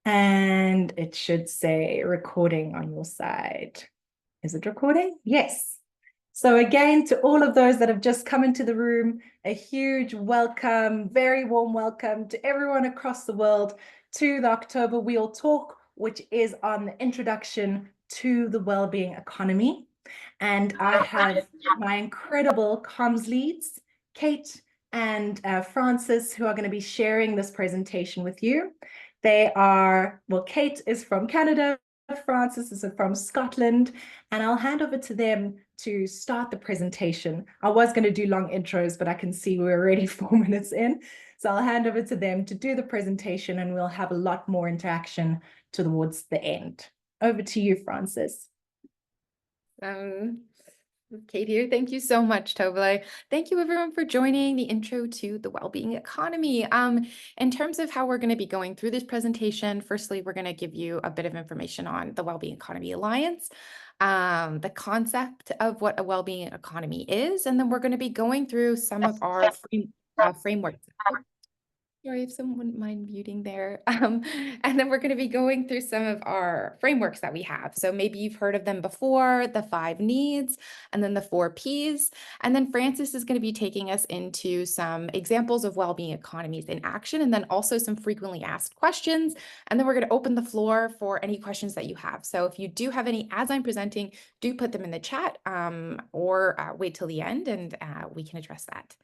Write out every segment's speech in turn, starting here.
And it should say recording on your side. Is it recording? Yes. So again, to all of those that have just come into the room, a huge welcome, very warm welcome to everyone across the world to the October WEAll Talk, which is on the introduction to the wellbeing economy. And I have my incredible comms leads, Kate and Frances, who are going to be sharing this presentation with you. They are, well, Kate is from Canada, Frances is from Scotland, and I'll hand over to them to start the presentation. I was going to do long intros, but I can see we're already 4 minutes in. So I'll hand over to them to do the presentation, and we'll have a lot more interaction towards the end. Over to you, Frances. Kate here. Thank you so much, Tobele. Thank you everyone for joining the intro to the wellbeing economy. In terms of how we're going to be going through this presentation, firstly, we're going to give you a bit of information on the Wellbeing Economy Alliance, the concept of what a wellbeing economy is, and then we're going to be going through some of our frameworks. Sorry if someone wouldn't mind muting there. And then we're going to be going through some of our frameworks that we have. So maybe you've heard of them before, the 5 needs, and then the 4 Ps. And then Frances is going to be taking us into some examples of wellbeing economies in action, and then also some frequently asked questions. And then we're going to open the floor for any questions that you have. So if you do have any as I'm presenting, do put them in the chat or wait till the end and we can address that.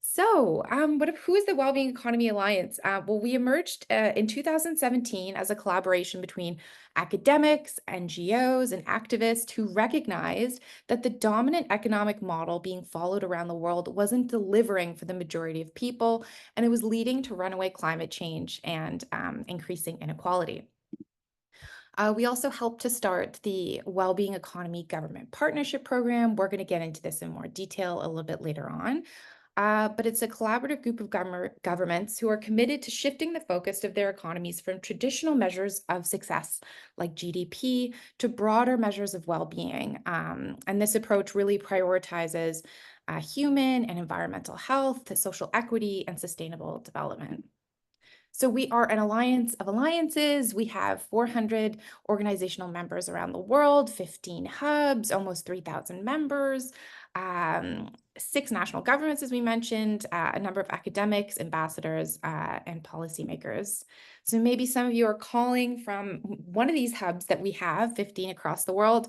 So, who is the Wellbeing Economy Alliance? Well, we emerged in 2017 as a collaboration between academics, NGOs, and activists who recognized that the dominant economic model being followed around the world wasn't delivering for the majority of people, and it was leading to runaway climate change and increasing inequality. We also helped to start the Wellbeing Economy Government Partnership Program. We're going to get into this in more detail a little bit later on. But it's a collaborative group of governments who are committed to shifting the focus of their economies from traditional measures of success, like GDP, to broader measures of well-being. And this approach really prioritizes human and environmental health, social equity, and sustainable development. So we are an alliance of alliances. We have 400 organizational members around the world, 15 hubs, almost 3,000 members, 6 national governments, as we mentioned, a number of academics, ambassadors, and policymakers. So maybe some of you are calling from one of these hubs that we have, 15 across the world.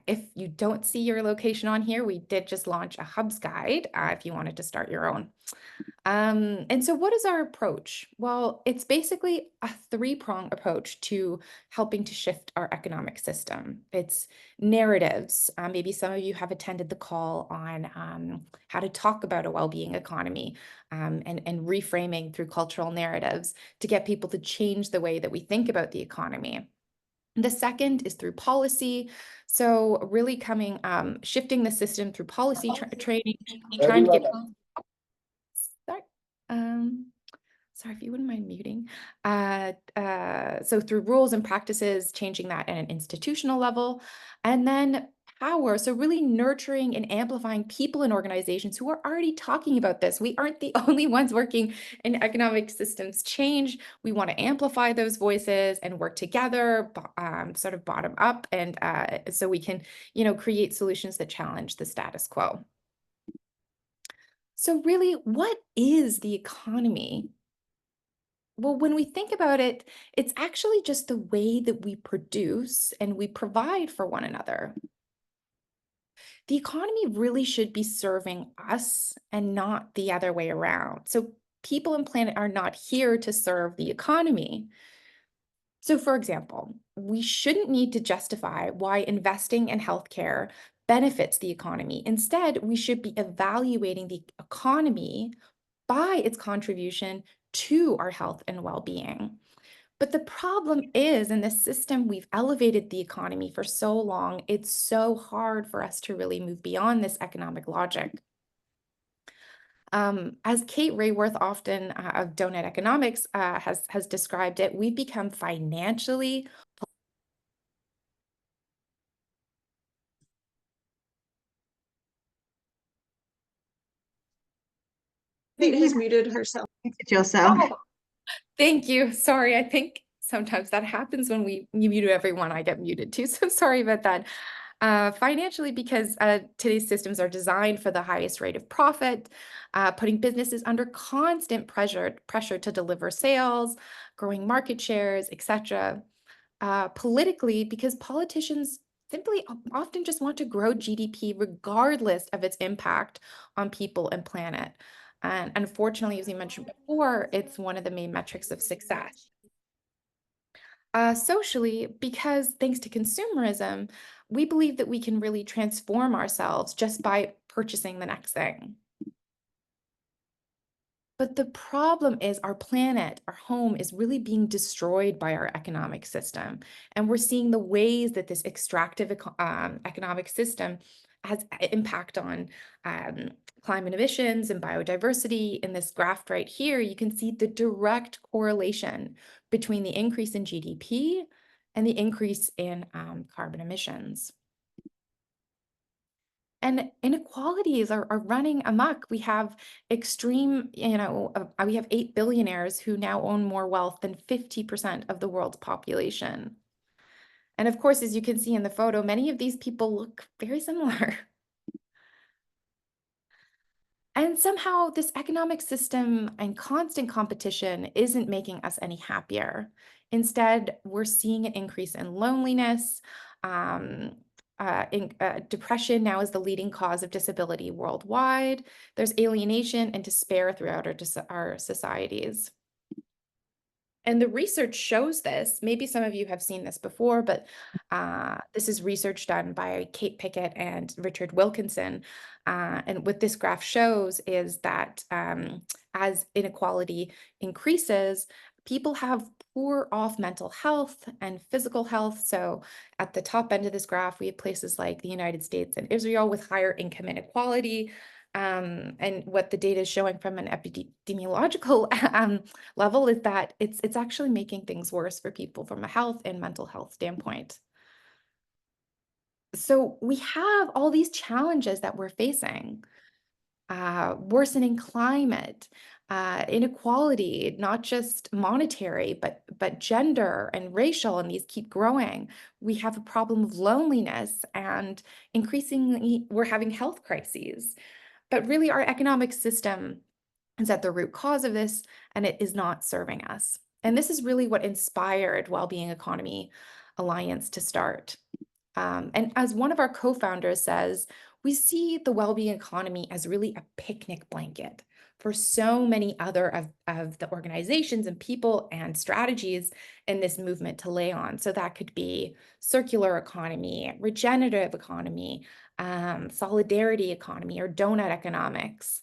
If you don't see your location on here, we did just launch a hubs guide if you wanted to start your own. And so what is our approach? Well, it's basically a 3-prong approach to helping to shift our economic system. It's narratives. Maybe some of you have attended the call on how to talk about a well-being economy and reframing through cultural narratives to get people to change the way that we think about the economy. The second is through policy. So really shifting the system through policy training, trying to get sorry if you wouldn't mind muting. So through rules and practices, changing that at an institutional level, and then power. So really nurturing and amplifying people and organizations who are already talking about this. We aren't the only ones working in economic systems change. We want to amplify those voices and work together, sort of bottom up, and so we can, create solutions that challenge the status quo. So really, what is the economy? Well, when we think about it, it's actually just the way that we produce and we provide for one another. The economy really should be serving us and not the other way around. So people and planet are not here to serve the economy. So for example, we shouldn't need to justify why investing in healthcare benefits the economy. Instead, we should be evaluating the economy by its contribution to our health and well-being. But the problem is, in this system, we've elevated the economy for so long, it's so hard for us to really move beyond this economic logic. As Kate Rayworth, often of Donut Economics, has described it, we've become financially. Kate has muted herself. Yourself. Oh, thank you. Sorry, I think sometimes that happens when you mute everyone. I get muted too, so sorry about that. Financially, because today's systems are designed for the highest rate of profit, putting businesses under constant pressure to deliver sales, growing market shares, etc. Politically, because politicians simply often just want to grow GDP regardless of its impact on people and planet. And unfortunately, as you mentioned before, it's one of the main metrics of success. Socially, because thanks to consumerism, we believe that we can really transform ourselves just by purchasing the next thing. But the problem is our planet, our home is really being destroyed by our economic system. And we're seeing the ways that this extractive economic system has impact on climate emissions and biodiversity. In this graph right here, you can see the direct correlation between the increase in GDP and the increase in carbon emissions. And inequalities are running amok. We have extreme, we have 8 billionaires who now own more wealth than 50% of the world's population. And of course, as you can see in the photo, many of these people look very similar. And somehow this economic system and constant competition isn't making us any happier. Instead, we're seeing an increase in loneliness. Depression now is the leading cause of disability worldwide. There's alienation and despair throughout our societies. And the research shows this. Maybe some of you have seen this before, but this is research done by Kate Pickett and Richard Wilkinson. And what this graph shows is that as inequality increases, people have poor off mental health and physical health. So at the top end of this graph, we have places like the United States and Israel with higher income inequality. And what the data is showing from an epidemiological level is that it's actually making things worse for people from a health and mental health standpoint. So we have all these challenges that we're facing. Worsening climate, inequality, not just monetary, but gender and racial, and these keep growing. We have a problem of loneliness, and increasingly we're having health crises. But really, our economic system is at the root cause of this, and it is not serving us. And this is really what inspired Wellbeing Economy Alliance to start. And as one of our co-founders says, we see the well-being economy as really a picnic blanket for so many other of the organizations and people and strategies in this movement to lay on. So that could be circular economy, regenerative economy, solidarity economy, or donut economics,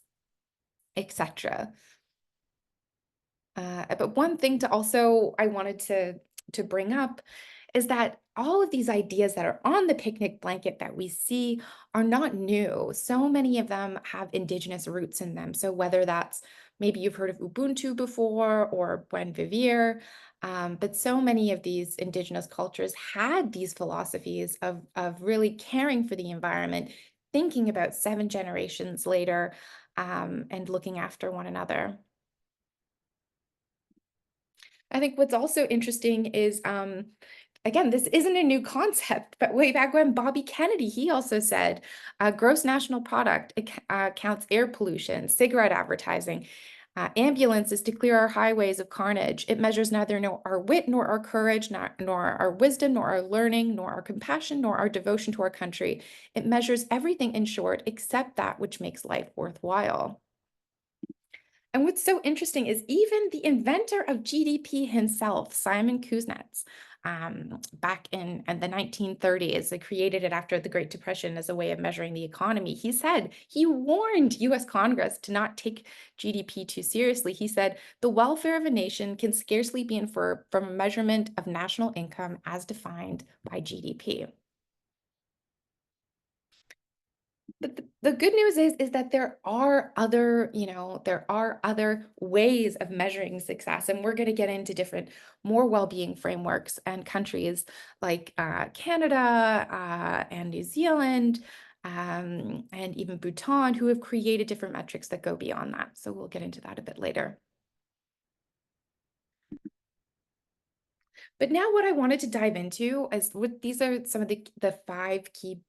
etc. But one thing I wanted to bring up is that all of these ideas that are on the picnic blanket that we see are not new. So many of them have indigenous roots in them. So whether that's, maybe you've heard of Ubuntu before or Buen Vivir, but so many of these indigenous cultures had these philosophies of really caring for the environment, thinking about 7 generations later, and looking after one another. I think what's also interesting is, again, this isn't a new concept, but way back when Bobby Kennedy, he also said, gross national product counts air pollution, cigarette advertising, ambulances to clear our highways of carnage. It measures neither our wit, nor our courage, nor our wisdom, nor our learning, nor our compassion, nor our devotion to our country. It measures everything, in short, except that which makes life worthwhile. And what's so interesting is even the inventor of GDP himself, Simon Kuznets, back in the 1930s, they created it after the Great Depression as a way of measuring the economy. He warned US Congress to not take GDP too seriously. He said, the welfare of a nation can scarcely be inferred from a measurement of national income as defined by GDP. But the good news is that there are other ways of measuring success, and we're going to get into different, more well-being frameworks and countries like Canada and New Zealand, and even Bhutan, who have created different metrics that go beyond that. So we'll get into that a bit later. But now what I wanted to dive into is what these are some of the five key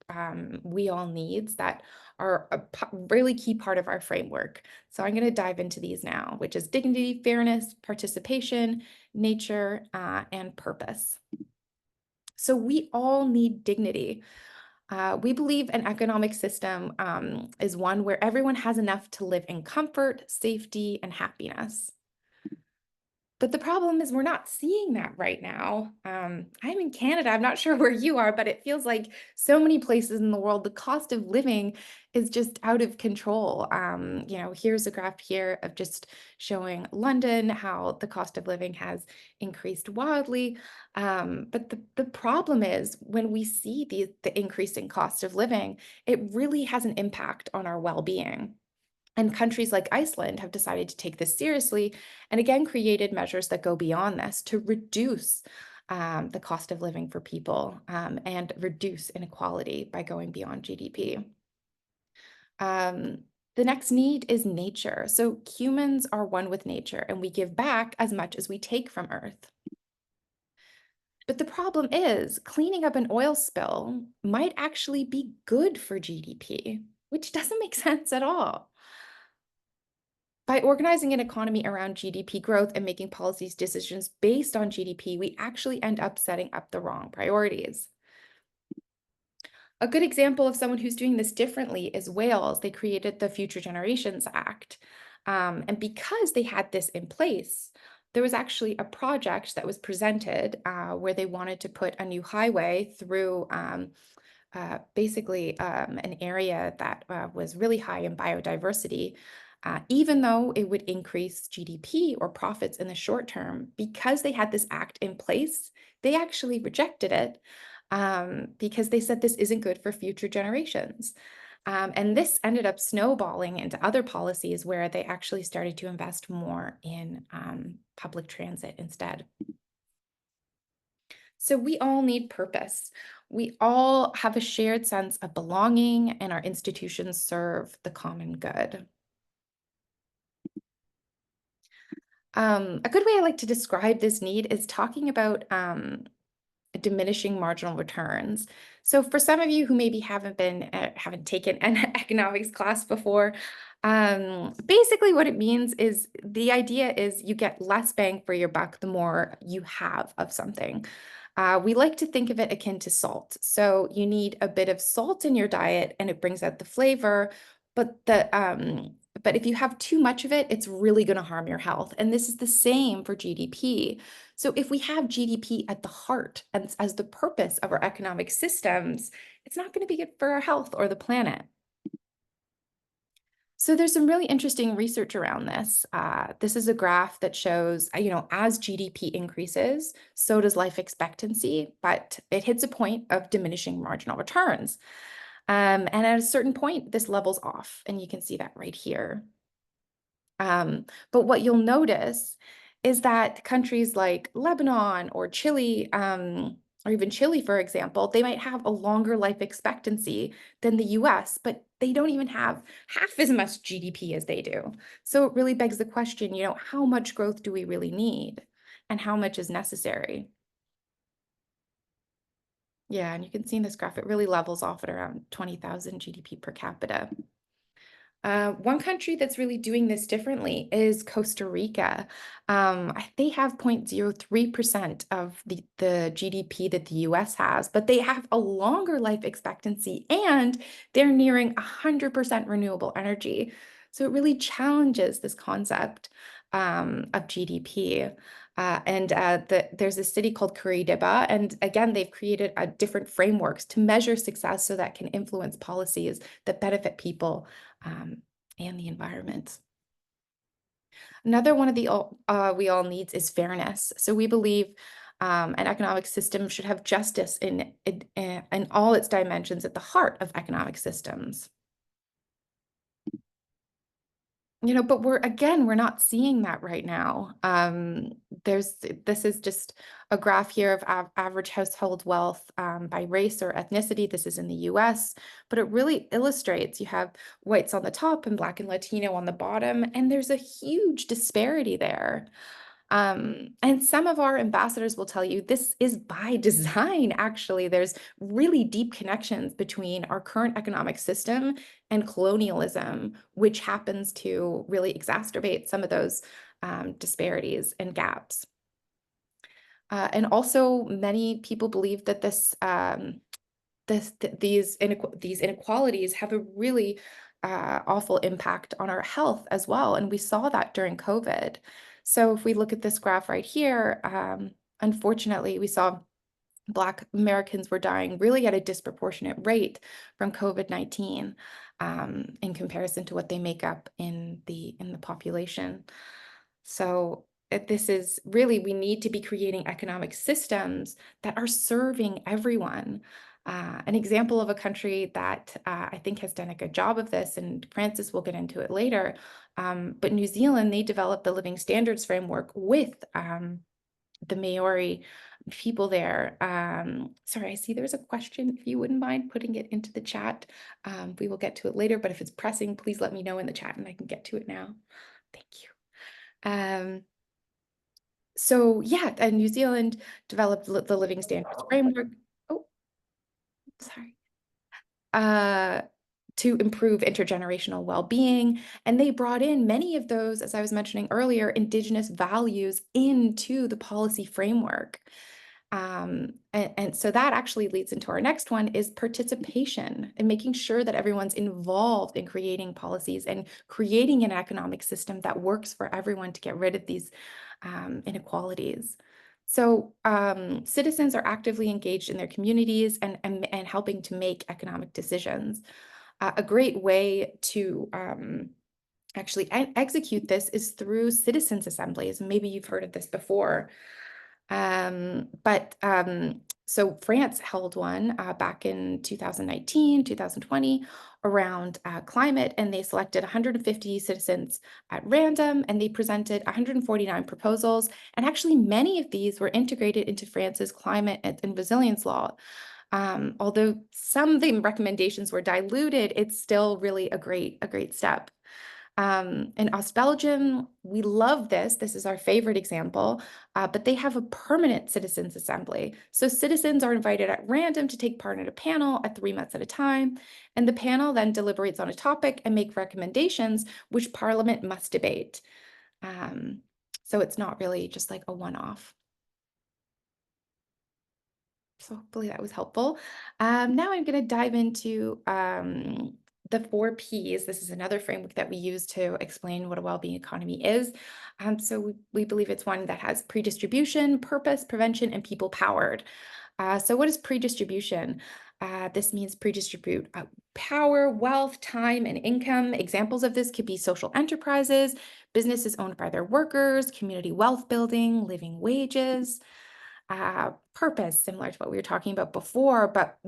we all needs that are a really key part of our framework. So I'm going to dive into these now, which is dignity, fairness, participation, nature, and purpose. So we all need dignity. We believe an economic system is one where everyone has enough to live in comfort, safety, and happiness. But the problem is we're not seeing that right now. I'm in Canada. I'm not sure where you are, but it feels like so many places in the world, the cost of living is just out of control. Here's a graph here of just showing London, how the cost of living has increased wildly. But the problem is when we see the increasing cost of living, it really has an impact on our well-being. And countries like Iceland have decided to take this seriously and again created measures that go beyond this to reduce the cost of living for people and reduce inequality by going beyond GDP. The next need is nature. So humans are one with nature and we give back as much as we take from Earth. But the problem is cleaning up an oil spill might actually be good for GDP, which doesn't make sense at all. By organizing an economy around GDP growth and making policies decisions based on GDP, we actually end up setting up the wrong priorities. A good example of someone who's doing this differently is Wales. They created the Future Generations Act. And because they had this in place, there was actually a project that was presented where they wanted to put a new highway through an area that was really high in biodiversity. Even though it would increase GDP or profits in the short term, because they had this act in place, they actually rejected it because they said this isn't good for future generations. And this ended up snowballing into other policies where they actually started to invest more in public transit instead. So we all need purpose. We all have a shared sense of belonging, and our institutions serve the common good. A good way I like to describe this need is talking about diminishing marginal returns. So for some of you who maybe haven't taken an economics class before, basically what it means is the idea is you get less bang for your buck the more you have of something. We like to think of it akin to salt. So you need a bit of salt in your diet and it brings out the flavor, but if you have too much of it, it's really going to harm your health. And this is the same for GDP. So if we have GDP at the heart and as the purpose of our economic systems, it's not going to be good for our health or the planet. So there's some really interesting research around this. This is a graph that shows, as GDP increases, so does life expectancy, but it hits a point of diminishing marginal returns. And at a certain point, this levels off, and you can see that right here. But what you'll notice is that countries like Lebanon or Chile, or even Chile, for example, they might have a longer life expectancy than the US, but they don't even have half as much GDP as they do. So it really begs the question, how much growth do we really need and how much is necessary? Yeah, and you can see in this graph, it really levels off at around 20,000 GDP per capita. One country that's really doing this differently is Costa Rica. They have 0.03% of the GDP that the US has, but they have a longer life expectancy and they're nearing 100% renewable energy. So it really challenges this concept of GDP. There's a city called Curitiba, and again, they've created different frameworks to measure success so that can influence policies that benefit people and the environment. Another one of the we all needs is fairness. So we believe an economic system should have justice in all its dimensions at the heart of economic systems. But we're not seeing that right now. This is just a graph here of average household wealth by race or ethnicity. This is in the US, but it really illustrates you have whites on the top and Black and Latino on the bottom, and there's a huge disparity there. And some of our ambassadors will tell you this is by design, actually. There's really deep connections between our current economic system and colonialism, which happens to really exacerbate some of those disparities and gaps. And also, many people believe that these inequalities have a really awful impact on our health as well. And we saw that during COVID. So if we look at this graph right here, unfortunately, we saw Black Americans were dying really at a disproportionate rate from COVID-19 in comparison to what they make up in the population. So this is really, we need to be creating economic systems that are serving everyone. An example of a country that I think has done a good job of this, and Frances will get into it later, but New Zealand, they developed the Living Standards Framework with the Maori people there. Sorry, I see there's a question. If you wouldn't mind putting it into the chat, we will get to it later, but if it's pressing, please let me know in the chat and I can get to it now. Thank you. So yeah, and New Zealand developed the Living Standards Framework. Oh, sorry. To improve intergenerational well-being. And they brought in many of those, as I was mentioning earlier, Indigenous values into the policy framework. And so that actually leads into our next one is participation and making sure that everyone's involved in creating policies and creating an economic system that works for everyone to get rid of these inequalities. So citizens are actively engaged in their communities and helping to make economic decisions. A great way to actually execute this is through citizens' assemblies. Maybe you've heard of this before. So France held one back in 2019, 2020 around climate, and they selected 150 citizens at random, and they presented 149 proposals. And actually, many of these were integrated into France's climate and resilience law. Although some of the recommendations were diluted, it's still really a great step. In Belgium, we love this. This is our favorite example, but they have a permanent citizens assembly. So citizens are invited at random to take part in a panel at 3 months at a time. And the panel then deliberates on a topic and make recommendations, which Parliament must debate. So it's not really just like a one-off. So hopefully that was helpful. Now I'm going to dive into the 4 Ps. This is another framework that we use to explain what a well-being economy is. So we believe it's one that has pre-distribution, purpose, prevention, and people-powered. So what is pre-distribution? This means pre-distribute power, wealth, time, and income. Examples of this could be social enterprises, businesses owned by their workers, community wealth building, living wages. Purpose, similar to what we were talking about before, but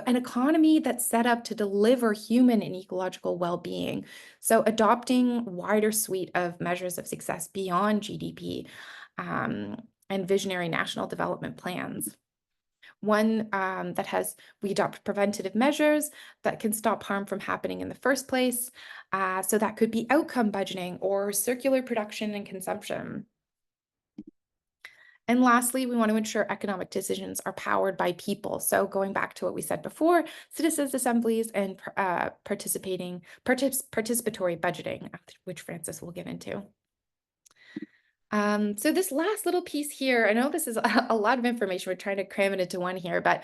an economy that's set up to deliver human and ecological well-being. So adopting wider suite of measures of success beyond GDP and visionary national development plans. One we adopt preventative measures that can stop harm from happening in the first place. So that could be outcome budgeting or circular production and consumption. And lastly, we want to ensure economic decisions are powered by people. So going back to what we said before, citizens' assemblies and participatory budgeting, which Frances will get into. So this last little piece here, I know this is a lot of information. We're trying to cram it into one here, but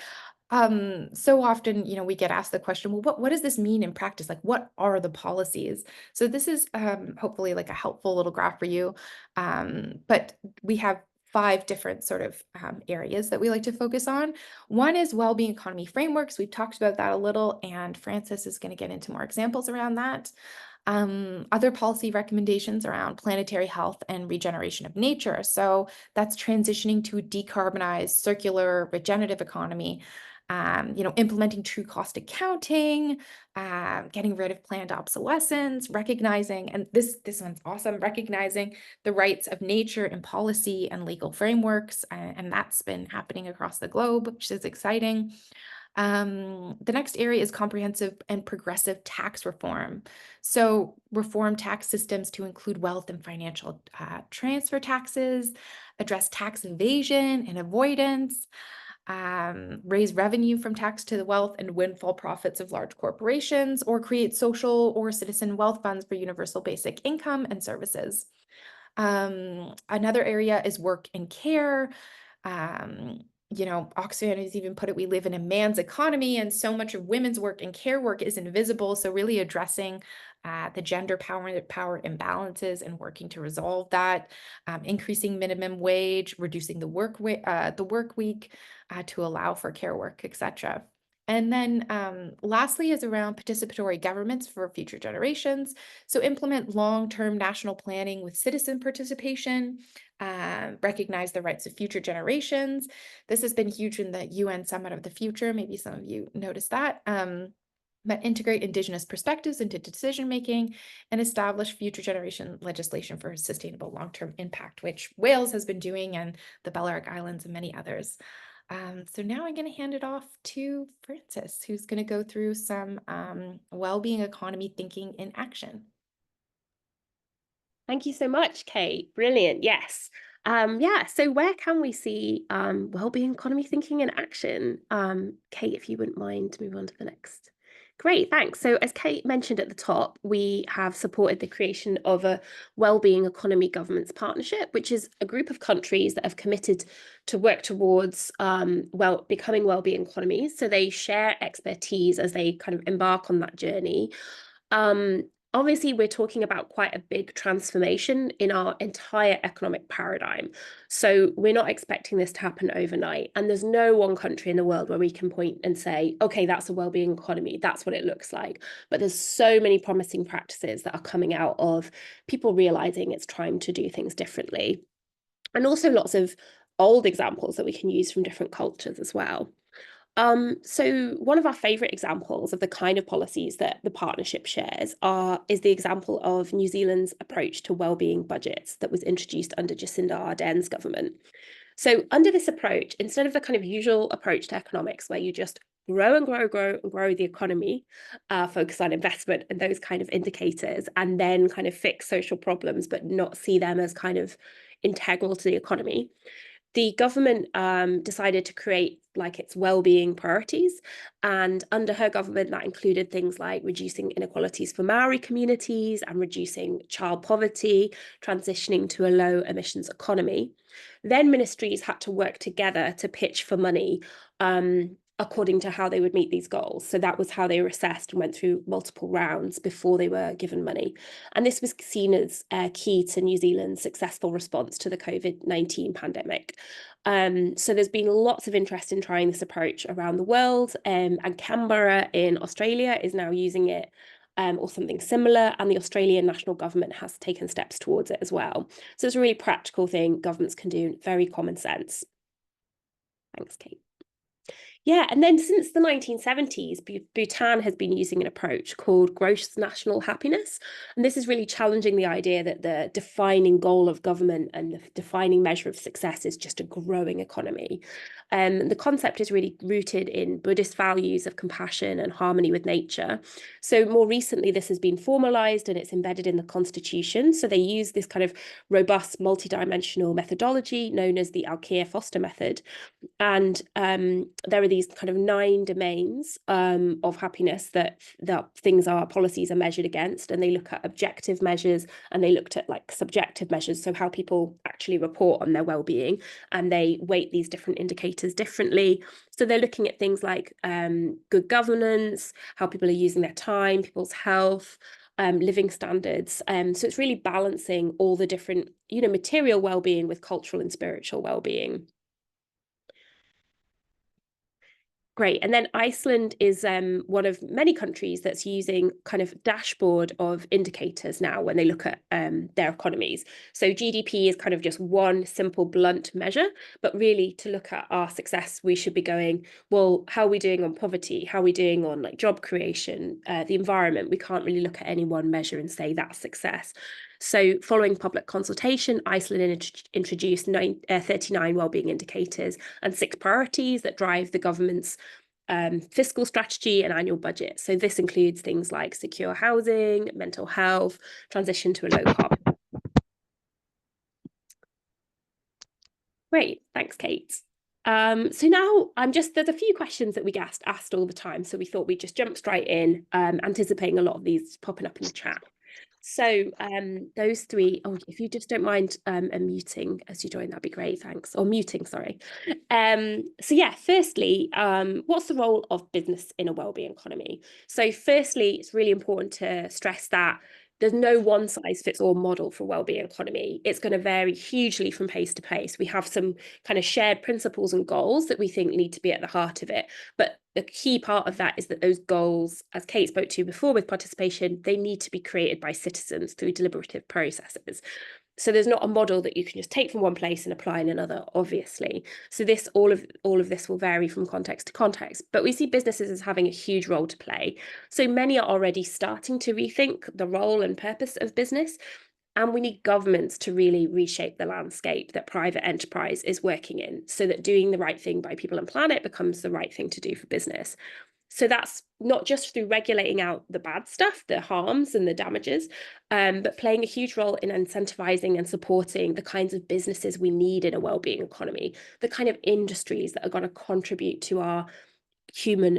so often, we get asked the question, well, what does this mean in practice? Like, what are the policies? So this is hopefully like a helpful little graph for you. But we have 5 different sort of areas that we like to focus on. One is well-being economy frameworks. We've talked about that a little, and Frances is going to get into more examples around that. Other policy recommendations around planetary health and regeneration of nature. So that's transitioning to a decarbonized, circular, regenerative economy. Implementing true cost accounting, getting rid of planned obsolescence, recognizing, and this one's awesome, recognizing the rights of nature in policy and legal frameworks. And that's been happening across the globe, which is exciting. The next area is comprehensive and progressive tax reform. So reform tax systems to include wealth and financial transfer taxes, address tax evasion and avoidance, raise revenue from tax to the wealth and windfall profits of large corporations, or create social or citizen wealth funds for universal basic income and services. Another area is work and care. Oxfam has even put it, we live in a man's economy, and so much of women's work and care work is invisible. So really addressing the gender power imbalances and working to resolve that, increasing minimum wage, reducing the work week to allow for care work, etc. And then lastly is around participatory governments for future generations. So implement long-term national planning with citizen participation, recognize the rights of future generations. This has been huge in the UN Summit of the Future. Maybe some of you noticed that. But integrate Indigenous perspectives into decision-making and establish future generation legislation for sustainable long-term impact, which Wales has been doing, and the Balearic Islands and many others. So now I'm going to hand it off to Frances, who's going to go through some well-being economy thinking in action. Thank you so much, Kate. Brilliant. Yes. So where can we see well-being economy thinking in action? Kate, if you wouldn't mind to move on to the next. Great, thanks. So as Kate mentioned at the top, we have supported the creation of a Wellbeing Economy Governments Partnership, which is a group of countries that have committed to work towards becoming wellbeing economies. So they share expertise as they kind of embark on that journey. Obviously, we're talking about quite a big transformation in our entire economic paradigm. So we're not expecting this to happen overnight. And there's no one country in the world where we can point and say, okay, that's a wellbeing economy. That's what it looks like. But there's so many promising practices that are coming out of people realizing it's time to do things differently. And also lots of old examples that we can use from different cultures as well. So one of our favorite examples of the kind of policies that the partnership shares is the example of New Zealand's approach to wellbeing budgets that was introduced under Jacinda Ardern's government. So under this approach, instead of the kind of usual approach to economics where you just grow and grow the economy, focus on investment and those kind of indicators, and then kind of fix social problems, but not see them as kind of integral to the economy, the government decided to create its well-being priorities. And under her government, that included things like reducing inequalities for Maori communities and reducing child poverty, transitioning to a low emissions economy. Then ministries had to work together to pitch for money according to how they would meet these goals. So that was how they were assessed and went through multiple rounds before they were given money. And this was seen as key to New Zealand's successful response to the COVID-19 pandemic. So there's been lots of interest in trying this approach around the world, and Canberra in Australia is now using it or something similar, and the Australian national government has taken steps towards it as well. So it's a really practical thing governments can do, very common sense. Thanks, Kate. Yeah, and then since the 1970s, Bhutan has been using an approach called gross national happiness. And this is really challenging the idea that the defining goal of government and the defining measure of success is just a growing economy. The concept is really rooted in Buddhist values of compassion and harmony with nature. So more recently, this has been formalized and it's embedded in the constitution. So they use this kind of robust multidimensional methodology known as the Alkea-Foster method. And there are these kind of 9 domains of happiness that policies are measured against, and they look at objective measures and they looked at subjective measures, so how people actually report on their well-being, and they weight these different indicators differently. So they're looking at things like good governance, how people are using their time, people's health, living standards. So it's really balancing all the different material well-being with cultural and spiritual well-being. Great. And then Iceland is one of many countries that's using kind of dashboard of indicators now when they look at their economies. So GDP is kind of just one simple blunt measure, but really to look at our success, we should be going, well, how are we doing on poverty? How are we doing on job creation, the environment? We can't really look at any one measure and say that's success. So following public consultation, Iceland introduced 39 wellbeing indicators and 6 priorities that drive the government's fiscal strategy and annual budget. So this includes things like secure housing, mental health, transition to a low carbon. Great, thanks, Kate. So now there's a few questions that we get asked all the time. So we thought we'd just jump straight in, anticipating a lot of these popping up in the chat. So those three, if you just don't mind unmuting as you join, that'd be great, thanks. Or muting, sorry. So yeah, firstly, what's the role of business in a wellbeing economy? So firstly, it's really important to stress that there's no one size fits all model for wellbeing economy. It's going to vary hugely from place to place. We have some kind of shared principles and goals that we think need to be at the heart of it. But the key part of that is that those goals, as Kate spoke to before with participation, they need to be created by citizens through deliberative processes. So there's not a model that you can just take from one place and apply in another, obviously. So all of this will vary from context to context, but we see businesses as having a huge role to play. So many are already starting to rethink the role and purpose of business, and we need governments to really reshape the landscape that private enterprise is working in, so that doing the right thing by people and planet becomes the right thing to do for business. So that's not just through regulating out the bad stuff, the harms and the damages, but playing a huge role in incentivizing and supporting the kinds of businesses we need in a wellbeing economy, the kind of industries that are going to contribute to our human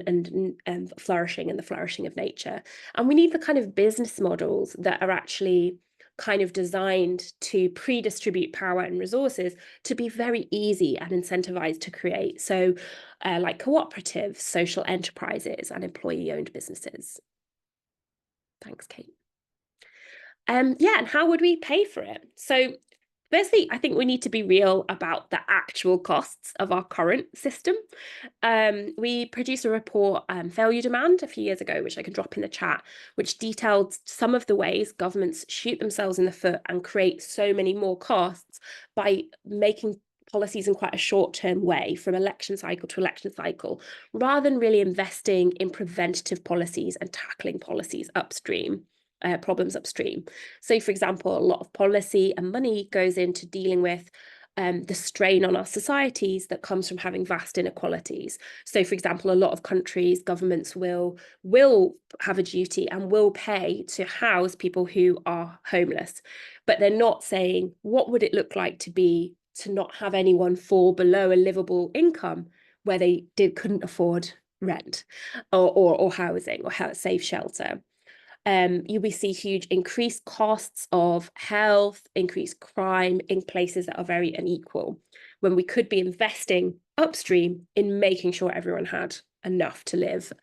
and flourishing and the flourishing of nature. And we need the kind of business models that are actually kind of designed to pre-distribute power and resources to be very easy and incentivized to create. So like cooperatives, social enterprises, and employee-owned businesses. Thanks, Kate. And how would we pay for it? So firstly, I think we need to be real about the actual costs of our current system. We produced a report, Failure Demand, a few years ago, which I can drop in the chat, which detailed some of the ways governments shoot themselves in the foot and create so many more costs by making policies in quite a short-term way, from election cycle to election cycle, rather than really investing in preventative policies and tackling policies upstream. Problems upstream. So, for example, a lot of policy and money goes into dealing with the strain on our societies that comes from having vast inequalities. So, for example, a lot of countries, governments will have a duty and will pay to house people who are homeless, but they're not saying what would it look like to not have anyone fall below a livable income where they couldn't afford rent or housing or safe shelter. We see huge increased costs of health, increased crime in places that are very unequal, when we could be investing upstream in making sure everyone had enough to live.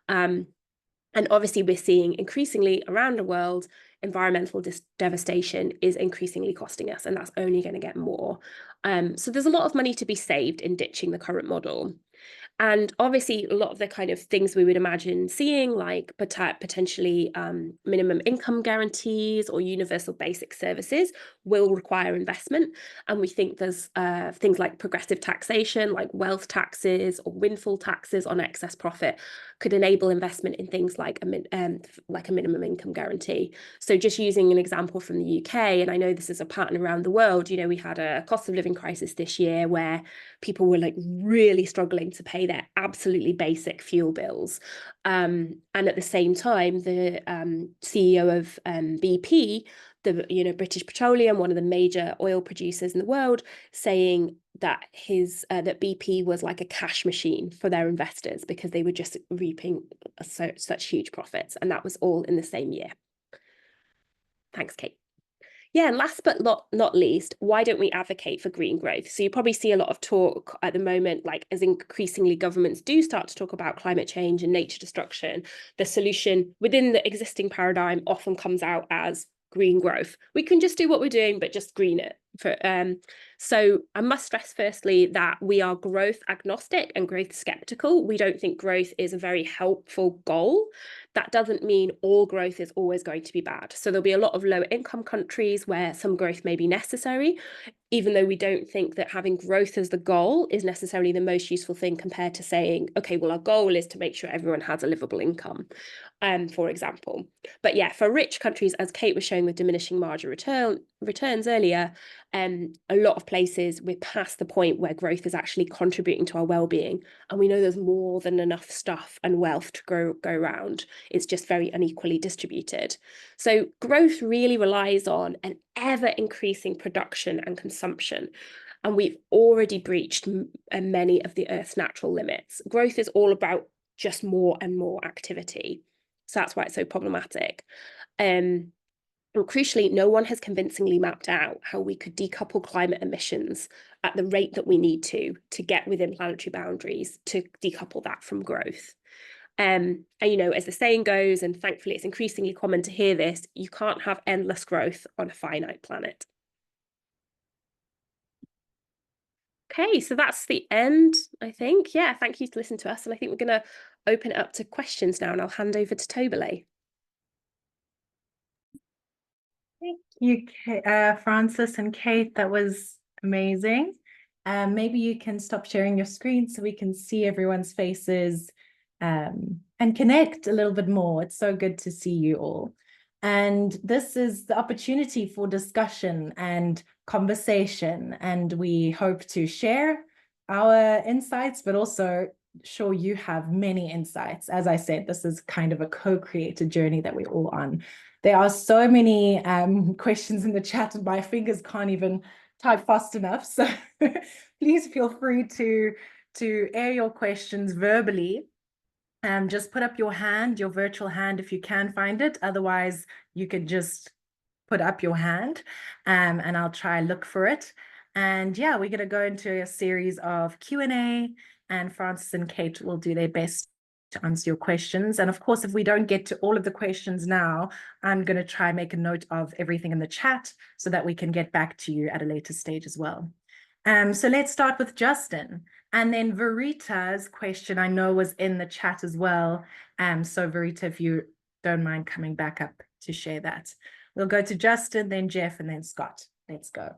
And obviously we're seeing increasingly around the world, environmental devastation is increasingly costing us, and that's only going to get more. So there's a lot of money to be saved in ditching the current model. And obviously, a lot of the kind of things we would imagine seeing, like potentially minimum income guarantees or universal basic services, will require investment. And we think there's things like progressive taxation, like wealth taxes or windfall taxes on excess profit, could enable investment in things like a minimum income guarantee. So just using an example from the UK, and I know this is a pattern around the world, we had a cost of living crisis this year where people were really struggling to pay their absolutely basic fuel bills. And at the same time, the CEO of BP, the British Petroleum, one of the major oil producers in the world, saying that that BP was like a cash machine for their investors because they were just reaping such huge profits, and that was all in the same year. Thanks, Kate. Yeah, and last but not least, why don't we advocate for green growth? So you probably see a lot of talk at the moment, as increasingly governments do start to talk about climate change and nature destruction, the solution within the existing paradigm often comes out as green growth. We can just do what we're doing, but just green it. So I must stress firstly that we are growth agnostic and growth skeptical. We don't think growth is a very helpful goal. That doesn't mean all growth is always going to be bad. So there'll be a lot of lower income countries where some growth may be necessary, even though we don't think that having growth as the goal is necessarily the most useful thing compared to saying, okay, well, our goal is to make sure everyone has a livable income, for example. But yeah, for rich countries, as Kate was showing with diminishing marginal returns earlier, a lot of places we're past the point where growth is actually contributing to our well-being, and we know there's more than enough stuff and wealth to go around. It's just very unequally distributed. So growth really relies on an ever-increasing production and consumption, and we've already breached many of the Earth's natural limits. Growth is all about just more and more activity. So that's why it's so problematic. And crucially, no one has convincingly mapped out how we could decouple climate emissions at the rate that we need to get within planetary boundaries to decouple that from growth. And you know, as the saying goes, and thankfully it's increasingly common to hear this, you can't have endless growth on a finite planet. Okay, so that's the end, I think. Yeah, thank you to listen to us. And I think we're going to open it up to questions now, and I'll hand over to Tobele. Thank you, Frances and Kate. That was amazing. Maybe you can stop sharing your screen so we can see everyone's faces and connect a little bit more. It's so good to see you all. And this is the opportunity for discussion and conversation. And we hope to share our insights, but also sure you have many insights. As I said, this is kind of a co-created journey that we're all on. There are so many questions in the chat, and my fingers can't even type fast enough. So please feel free to air your questions verbally. Just put up your hand, your virtual hand, if you can find it. Otherwise, you could just put up your hand and I'll try and look for it. And yeah, we're going to go into a series of Q&A, and Frances and Kate will do their best to answer your questions. And of course, if we don't get to all of the questions now, I'm going to try and make a note of everything in the chat so that we can get back to you at a later stage as well. So let's start with Justin. And then Verita's question, I know, was in the chat as well. So Verita, if you don't mind coming back up to share that. We'll go to Justin, then Jeff, and then Scott. Let's go.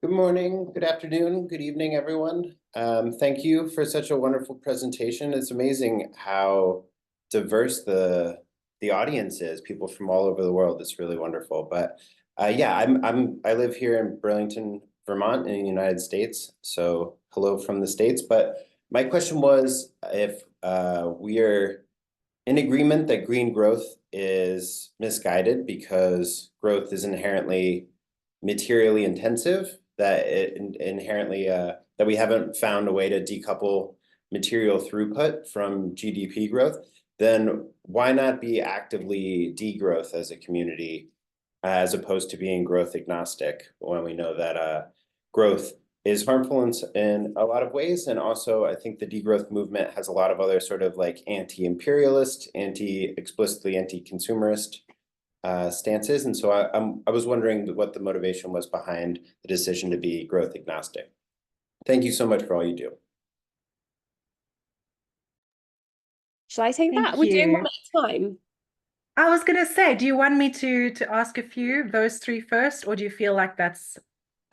Good morning, good afternoon, good evening, everyone. Thank you for such a wonderful presentation. It's amazing how diverse the audience is, people from all over the world. It's really wonderful. But yeah, I live here in Burlington, Vermont in the United States. So hello from the States. But my question was if we are in agreement that green growth is misguided because growth is inherently materially intensive, that it inherently that we haven't found a way to decouple material throughput from GDP growth, then why not be actively degrowth as a community as opposed to being growth agnostic when we know that growth is harmful in a lot of ways? And also, I think the degrowth movement has a lot of other sort of like anti-imperialist, explicitly anti-consumerist stances. And so I was wondering what the motivation was behind the decision to be growth agnostic. Thank you so much for all you do. Shall I take that? We're doing one at a time. I was going to say, do you want me to ask a few, those three first, or do you feel like that's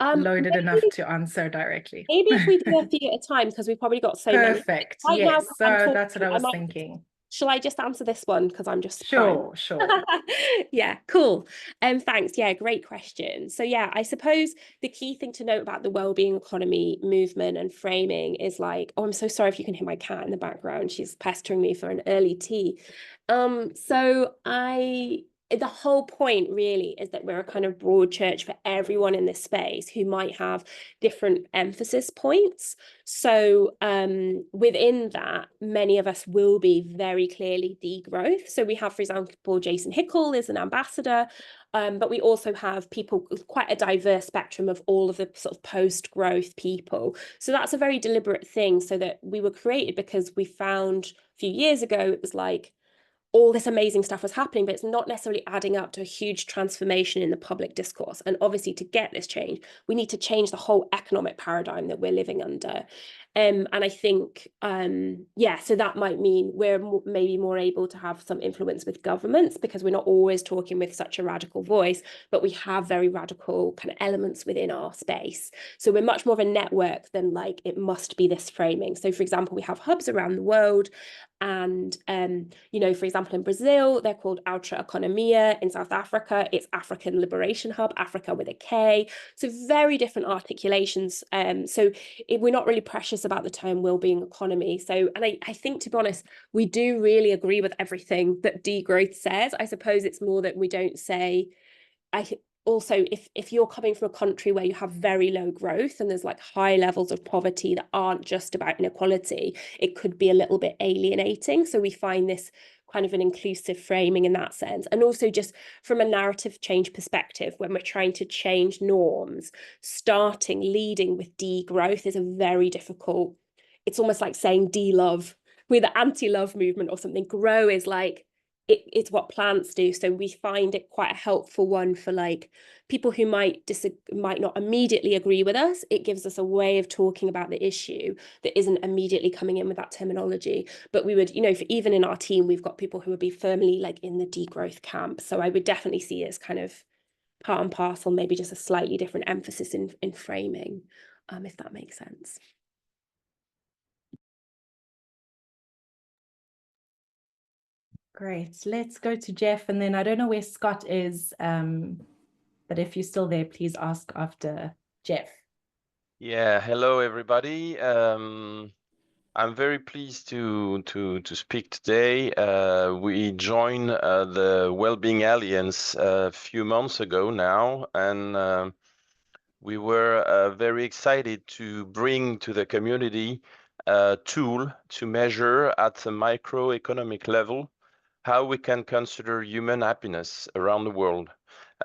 loaded enough to answer directly? Maybe if we do a few at a time, because we've probably got so many. Perfect. Right, yes, now, so that's what I was thinking. Shall I just answer this one? Because I'm just sure. Yeah, cool. Thanks. Yeah, great question. So yeah, I suppose the key thing to note about the wellbeing economy movement and framing is like, oh, I'm so sorry if you can hear my cat in the background. She's pestering me for an early tea. The whole point really is that we're a kind of broad church for everyone in this space who might have different emphasis points. So within that, many of us will be very clearly degrowth. So we have, for example, Jason Hickel is an ambassador, but we also have people with quite a diverse spectrum of all of the sort of post-growth people. So that's a very deliberate thing, so that we were created because we found a few years ago, it was like, all this amazing stuff was happening, but it's not necessarily adding up to a huge transformation in the public discourse. And obviously, to get this change, we need to change the whole economic paradigm that we're living under. And I think, yeah, so that might mean we're maybe more able to have some influence with governments, because we're not always talking with such a radical voice, but we have very radical kind of elements within our space. So we're much more of a network than like, it must be this framing. So for example, we have hubs around the world. And, you know, for example, in Brazil, they're called Ultra Economia. In South Africa, it's African Liberation Hub, Africa with a K. So very different articulations. So we're not really precious about the term wellbeing economy. So, and I think, to be honest, we do really agree with everything that degrowth says. I suppose it's more that we don't say, also, if you're coming from a country where you have very low growth and there's like high levels of poverty that aren't just about inequality, it could be a little bit alienating. So we find this kind of an inclusive framing in that sense. And also just from a narrative change perspective, when we're trying to change norms, leading with degrowth is a very difficult, it's almost like saying de-love with the anti-love movement or something. Grow is like, it's what plants do. So we find it quite a helpful one for like people who might not immediately agree with us. It gives us a way of talking about the issue that isn't immediately coming in with that terminology. But we would, you know, even in our team, we've got people who would be firmly like in the degrowth camp. So I would definitely see it as kind of part and parcel, maybe just a slightly different emphasis in framing, if that makes sense. Great. Let's go to Jeff, and then I don't know where Scott is, but if you're still there, please ask after Jeff. Yeah, hello everybody. I'm very pleased to speak today. We joined the Wellbeing Alliance a few months ago now, and we were very excited to bring to the community a tool to measure at a microeconomic level how we can consider human happiness around the world.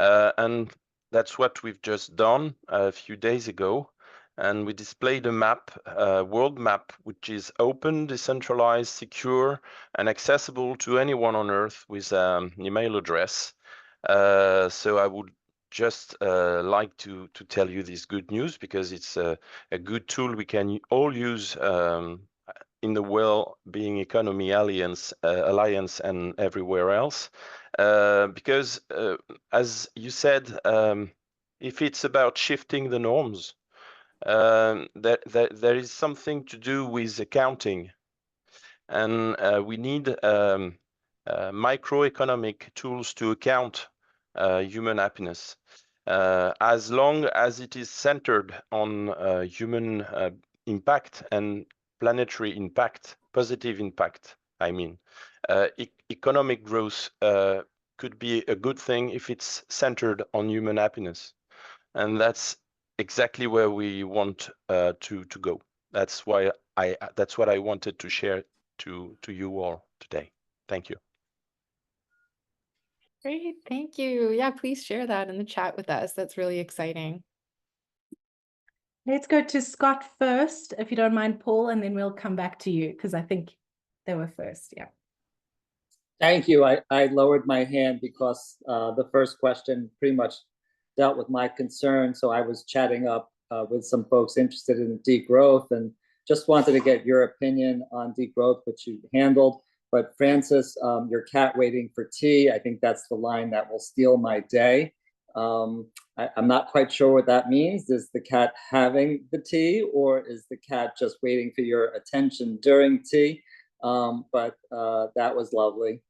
And that's what we've just done a few days ago. And we displayed a map, a world map, which is open, decentralized, secure, and accessible to anyone on Earth with an email address. So I would just like to tell you this good news, because it's a good tool we can all use in the Wellbeing Economy Alliance and everywhere else, because as you said, if it's about shifting the norms, there is something to do with accounting, and we need microeconomic tools to account human happiness, as long as it is centered on human impact and planetary impact, positive impact. I mean, economic growth could be a good thing if it's centered on human happiness, and that's exactly where we want to go. That's what I wanted to share to you all today. Thank you. Great, thank you. Yeah, please share that in the chat with us. That's really exciting. Let's go to Scott first, if you don't mind, Paul, and then we'll come back to you, because I think they were first. Yeah. Thank you. I lowered my hand because the first question pretty much dealt with my concern. So I was chatting up with some folks interested in degrowth, and just wanted to get your opinion on degrowth, which you handled. But Frances, your cat waiting for tea, I think that's the line that will steal my day. I'm not quite sure what that means. Is the cat having the tea, or is the cat just waiting for your attention during tea? But that was lovely.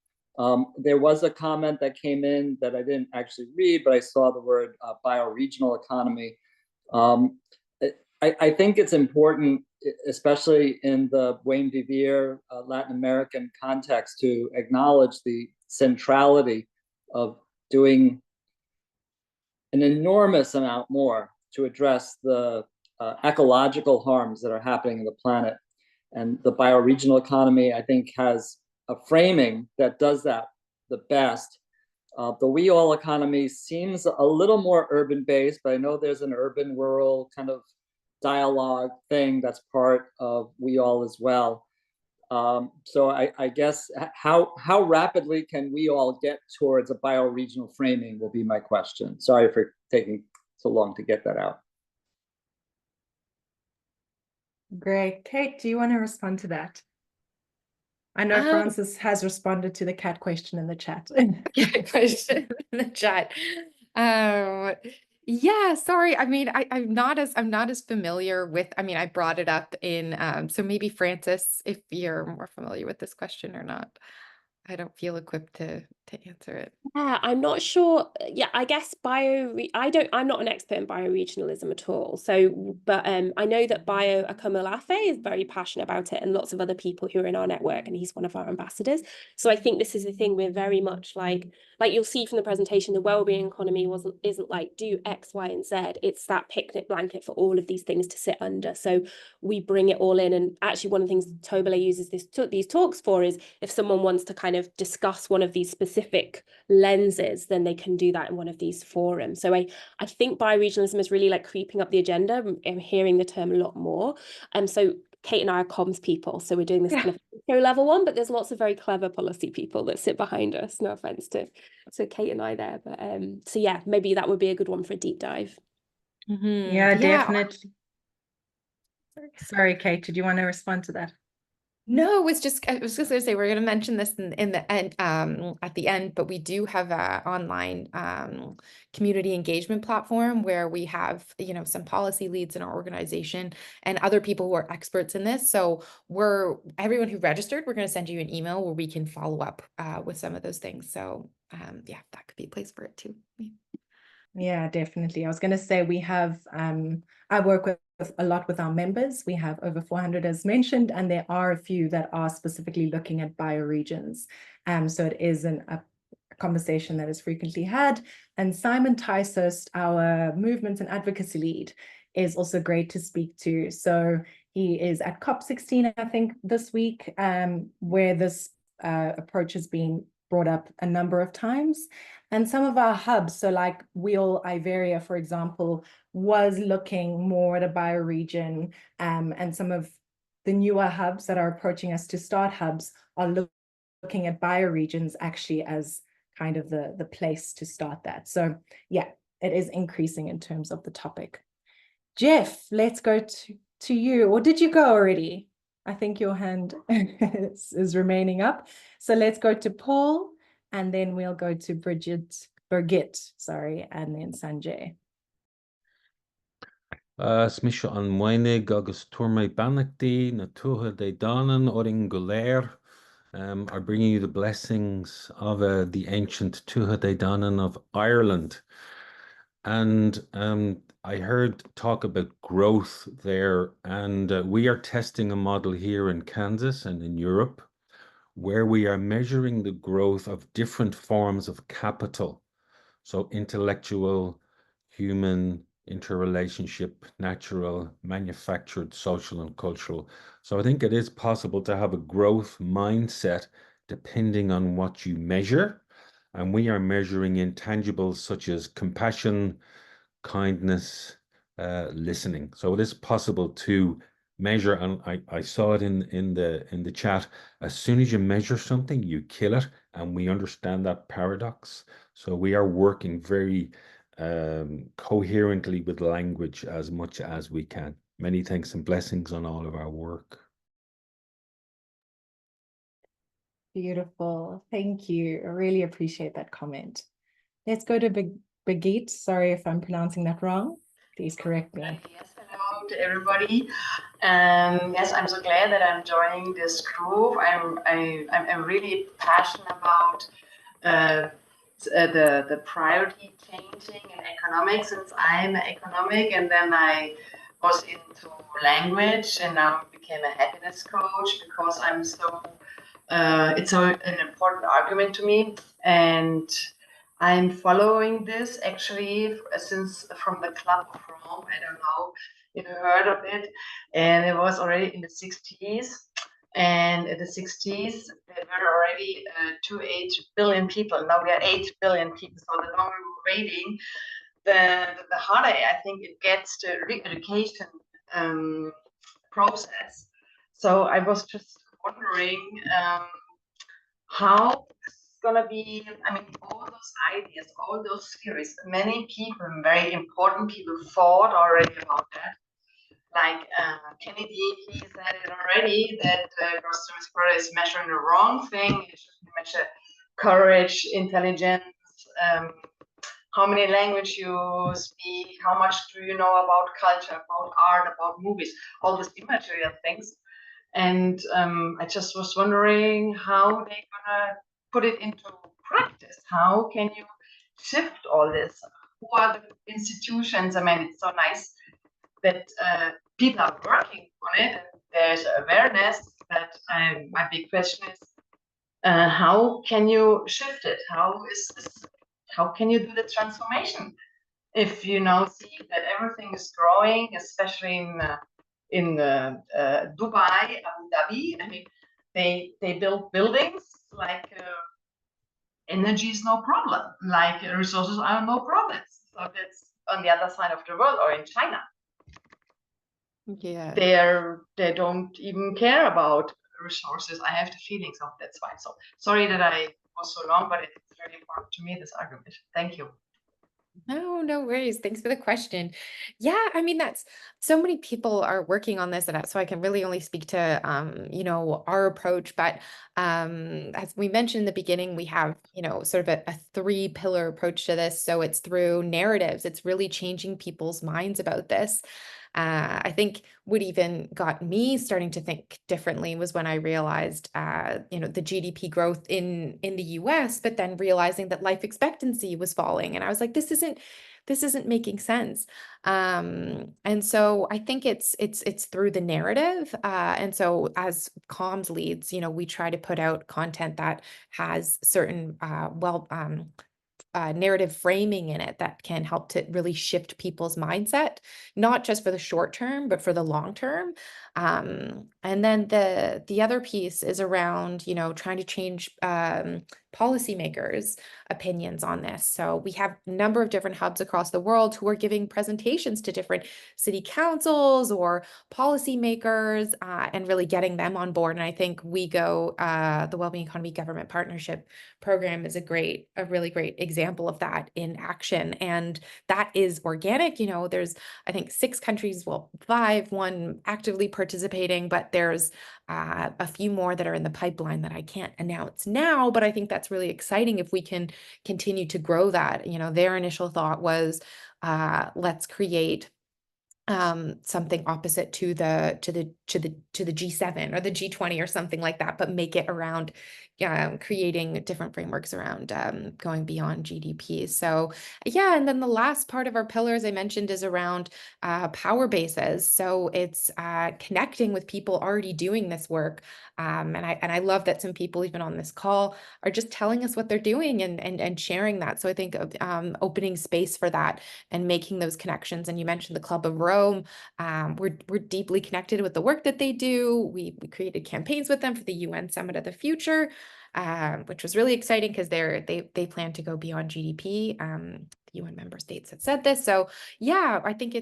There was a comment that came in that I didn't actually read, but I saw the word bioregional economy. I think it's important, especially in the Wayne Vivier Latin American context, to acknowledge the centrality of doing an enormous amount more to address the ecological harms that are happening in the planet. And the bioregional economy, I think, has a framing that does that the best. The WEAll economy seems a little more urban-based, but I know there's an urban-rural kind of dialogue thing that's part of WEAll as well. So I guess how rapidly can we all get towards a bioregional framing will be my question. Sorry for taking so long to get that out. Great. Kate, do you want to respond to that? I know Frances has responded to the cat question in the chat. Cat question in the chat. Yeah, sorry. I mean, I'm not as familiar with, I mean, I brought it up in so maybe Frances, if you're more familiar with this question or not. I don't feel equipped to answer it. Yeah, I'm not sure. Yeah, I guess I'm not an expert in bioregionalism at all. So, but I know that Bio Akomolafe is very passionate about it, and lots of other people who are in our network, and he's one of our ambassadors. So I think this is the thing, we're very much like you'll see from the presentation, the wellbeing economy isn't like do X, Y, and Z. It's that picnic blanket for all of these things to sit under. So we bring it all in. And actually one of the things Tobele uses these talks for is if someone wants to kind of discuss one of these specific lenses, then they can do that in one of these forums. So I think bioregionalism is really like creeping up the agenda. I'm hearing the term a lot more. So Kate and I are comms people, so we're doing this kind of show level one, but there's lots of very clever policy people that sit behind us. No offense to Kate and I there, but so yeah, maybe that would be a good one for a deep dive. Yeah, definitely. Sorry, Kate, did you want to respond to that? No, I was just going to say we're going to mention this in the end at the end, but we do have a online community engagement platform where we have, you know, some policy leads in our organization and other people who are experts in this. So everyone who registered, we're going to send you an email where we can follow up with some of those things. So yeah, that could be a place for it too. Yeah, definitely. I was going to say we have, I work with a lot with our members. We have over 400 as mentioned, and there are a few that are specifically looking at bioregions. So it is a conversation that is frequently had. And Simon Tysost, our movement and advocacy lead, is also great to speak to. So he is at COP16, I think, this week, where this approach has been brought up a number of times. And some of our hubs, so like WEAll Iberia, for example, was looking more at a bioregion, and some of the newer hubs that are approaching us to start hubs are looking at bioregions actually as kind of the place to start that. So yeah, it is increasing in terms of the topic. Jeff, let's go to you. Or did you go already? I think your hand is remaining up. So let's go to Paul, and then we'll go to Birgit, sorry, and then Sanjay. Smisha an Weinig agus Tourme Banachdi, na Tuha de Danan, Oring Gulair, are bringing you the blessings of the ancient Tuha de Danan of Ireland. And I heard talk about growth there, and we are testing a model here in Kansas and in Europe where we are measuring the growth of different forms of capital. So intellectual, human, interrelationship, natural, manufactured, social, and cultural. So I think it is possible to have a growth mindset depending on what you measure. And we are measuring intangibles such as compassion, kindness, listening. So it is possible to measure, and I saw it in the chat. As soon as you measure something, you kill it, and we understand that paradox. So we are working very coherently with language as much as we can. Many thanks and blessings on all of our work. Beautiful. Thank you. I really appreciate that comment. Let's go to Birgit. Sorry if I'm pronouncing that wrong. Please correct me. Yes, hello to everybody. Yes, I'm so glad that I'm joining this group. I'm really passionate about the priority changing in economics, since I'm an economic, and then I was into language, and now became a happiness coach because I'm so it's so an important argument to me, and I'm following this actually since from the Club of Rome. I don't know if you heard of it, and it was already in the 60s. And in the 60s, there were already 2.8 billion people. Now we are 8 billion people. So the longer we're waiting, the harder I think it gets the re-education process. So I was just wondering how it's gonna be. I mean, all those ideas, all those theories, many people, very important people, thought already about that. like Kennedy, he said it already that gross domestic product is measuring the wrong thing. It should measure courage, intelligence, how many language you speak, how much do you know about culture, about art, about movies, all these immaterial things. And I just was wondering how they're gonna put it into practice. How can you shift all this? Who are the institutions? I mean, it's so nice that people are working on it. There's awareness, but my big question is, how can you shift it? How can you do the transformation if you now see that everything is growing, especially in Dubai, Abu Dhabi? I mean, they build buildings like energy is no problem, like resources are no problems. So that's on the other side of the world, or in China. Yeah. They don't even care about resources. I have the feeling, so that's why. So sorry that I was so long, but it's really important to me, this argument. Thank you. No worries. Thanks for the question. Yeah, I mean, that's so many people are working on this, and so I can really only speak to our approach. But as we mentioned in the beginning, we have sort of a 3-pillar approach to this. So it's through narratives. It's really changing people's minds about this. I think what even got me starting to think differently was when I realized, the GDP growth in the US, but then realizing that life expectancy was falling, and I was like, this isn't making sense. And so I think it's through the narrative. And so as comms leads, we try to put out content that has certain narrative framing in it that can help to really shift people's mindset, not just for the short term, but for the long term. And then the other piece is around, trying to change policymakers' opinions on this. So we have a number of different hubs across the world who are giving presentations to different city councils or policymakers, and really getting them on board. And I think WEAll, the Wellbeing Economy Government Partnership Program, is a really great example of that in action. And that is organic. There's, I think, 6 countries, well, 5, 1 actively participating, but there's a few more that are in the pipeline that I can't announce now, but I think that's really exciting if we can continue to grow that. Their initial thought was, let's create something opposite to the G7 or the G20 or something like that, but make it around creating different frameworks around going beyond GDP. So yeah, and then the last part of our pillars I mentioned is around power bases. So it's connecting with people already doing this work. And I love that some people even on this call are just telling us what they're doing and sharing that. So I think opening space for that and making those connections. And you mentioned the Club of Rome. We're deeply connected with the work that they do. We created campaigns with them for the UN Summit of the Future, which was really exciting because they plan to go beyond GDP. The UN member states have said this. So yeah, I think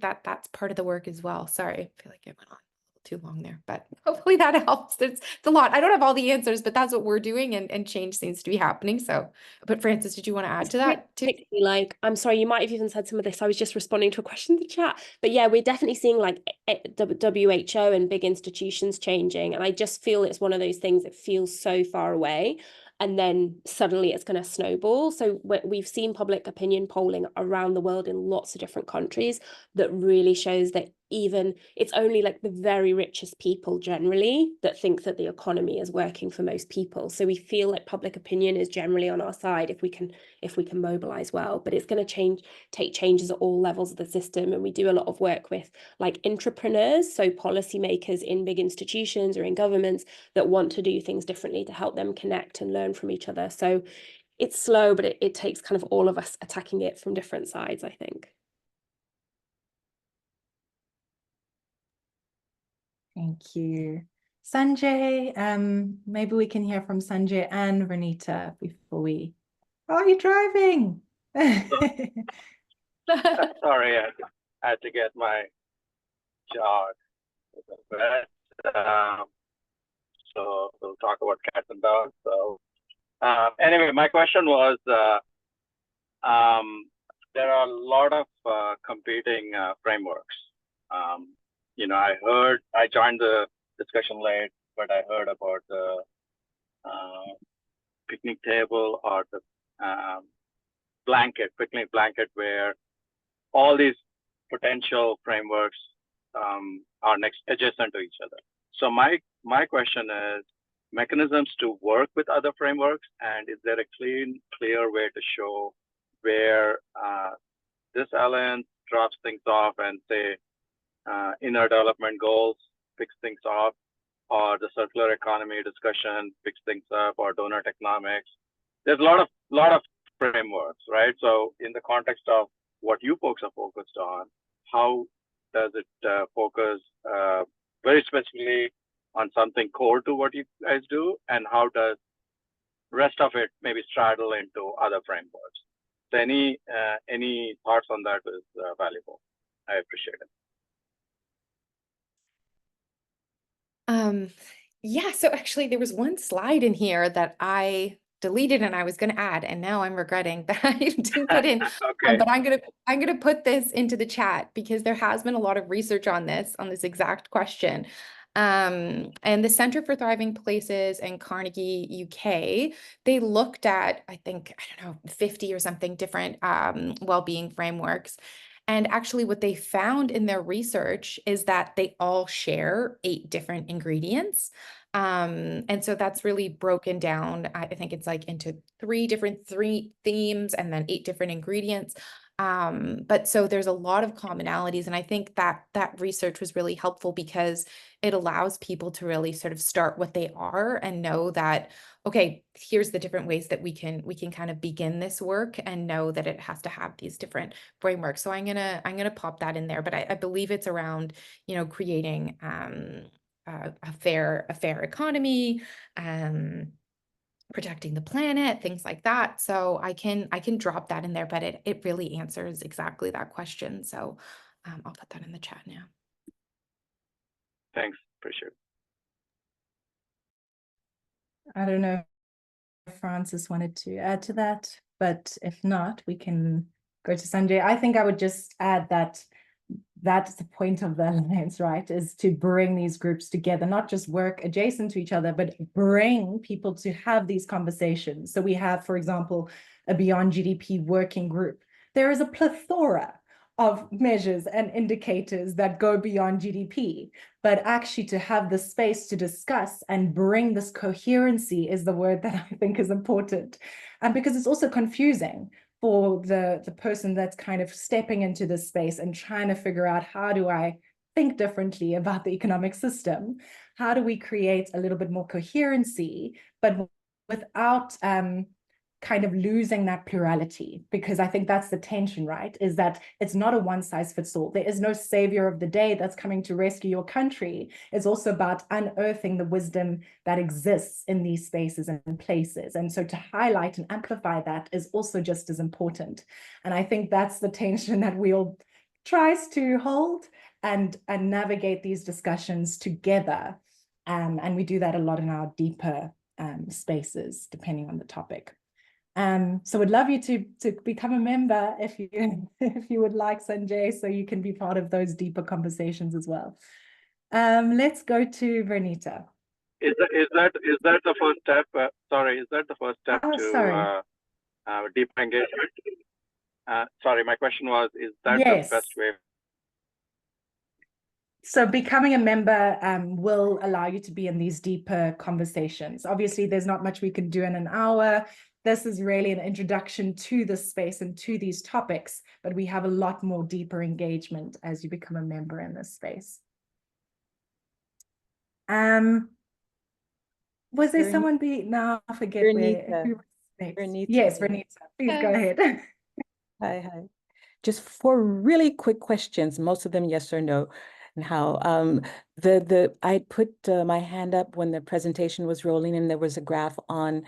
that's part of the work as well. Sorry, I feel like I went on too long there, but hopefully that helps. It's a lot. I don't have all the answers, but that's what we're doing, and change seems to be happening. So, but Frances, did you want to add to that too? Like, I'm sorry, you might have even said some of this. I was just responding to a question in the chat, but yeah, we're definitely seeing like WHO and big institutions changing. And I just feel it's one of those things that feels so far away, and then suddenly it's going to snowball. So we've seen public opinion polling around the world in lots of different countries that really shows that even it's only like the very richest people generally that think that the economy is working for most people. So we feel like public opinion is generally on our side if we can mobilize well. But it's going to take changes at all levels of the system. And we do a lot of work with like entrepreneurs, so policymakers in big institutions or in governments that want to do things differently to help them connect and learn from each other. So it's slow, but it takes kind of all of us attacking it from different sides, I think. Thank you. Sanjay, maybe we can hear from Sanjay and Renita before we... Oh, are you driving? Sorry, I had to get my jog. So we'll talk about cats and dogs. So anyway, my question was, there are a lot of competing frameworks. I joined the discussion late, but I heard about the picnic table or the picnic blanket, where all these potential frameworks are adjacent to each other. So my question is, mechanisms to work with other frameworks, and is there a clear way to show where this alliance drops things off and say inner development goals fix things off, or the circular economy discussion fix things up, or donut economics? There's a lot of frameworks, right? So in the context of what you folks are focused on, how does it focus very specifically on something core to what you guys do, and how does rest of it maybe straddle into other frameworks? So any thoughts on that is valuable. I appreciate it. Yeah, so actually there was one slide in here that I deleted and I was going to add, and now I'm regretting that I didn't put in. Okay. But I'm gonna put this into the chat because there has been a lot of research on this exact question. And the Center for Thriving Places and Carnegie UK, they looked at, I think, I don't know, 50 or something different well-being frameworks. And actually what they found in their research is that they all share 8 different ingredients. And so that's really broken down. I think it's like into 3 different themes and then 8 different ingredients. But so there's a lot of commonalities. And I think that that research was really helpful because it allows people to really sort of start what they are and know that, okay, here's the different ways that we can kind of begin this work, and know that it has to have these different frameworks. So I'm gonna pop that in there, but I believe it's around, creating a fair economy, protecting the planet, things like that. So I can drop that in there, but it really answers exactly that question. So I'll put that in the chat now. Thanks, appreciate it. I don't know if Frances wanted to add to that, but if not, we can go to Sanjay. I think I would just add that that's the point of the alliance, right? Is to bring these groups together, not just work adjacent to each other, but bring people to have these conversations. So we have, for example, a Beyond GDP working group. There is a plethora of measures and indicators that go beyond GDP, but actually to have the space to discuss and bring this coherency is the word that I think is important. And because it's also confusing for the person that's kind of stepping into this space and trying to figure out, how do I think differently about the economic system? How do we create a little bit more coherency, but without kind of losing that plurality? Because I think that's the tension, right? Is that it's not a one size fits all. There is no savior of the day that's coming to rescue your country. It's also about unearthing the wisdom that exists in these spaces and places. And so to highlight and amplify that is also just as important. And I think that's the tension that WEAll tries to hold and navigate these discussions together. And we do that a lot in our deeper spaces, depending on the topic. So we'd love you to become a member if you would like, Sanjay, so you can be part of those deeper conversations as well. Let's go to Vernita. Is that the first step? Sorry, is that the first step to deeper engagement? Sorry, my question was, is that the best way? So becoming a member will allow you to be in these deeper conversations. Obviously, there's not much we can do in an hour. This is really an introduction to this space and to these topics, but we have a lot more deeper engagement as you become a member in this space. Was there someone now I forget Vernita. Vernita. Yes, Vernita, please go ahead. Hi. Just 4 really quick questions, most of them yes or no. And how I put my hand up when the presentation was rolling, and there was a graph on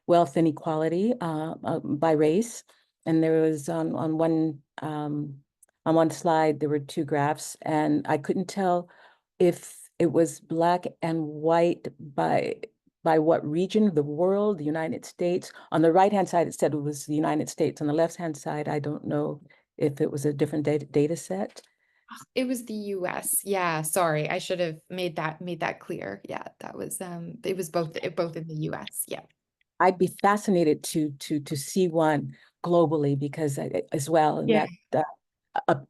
wealth inequality by race, and there was on one slide there were 2 graphs, and I couldn't tell if it was Black and white by what region of the world, the United States. On the right-hand side, it said it was the United States. On the left-hand side, I don't know if it was a different data set. It was the US. Yeah, sorry. I should have made that clear. Yeah, that was it was both in the US. Yeah. I'd be fascinated to see one globally because as well, and Yeah. that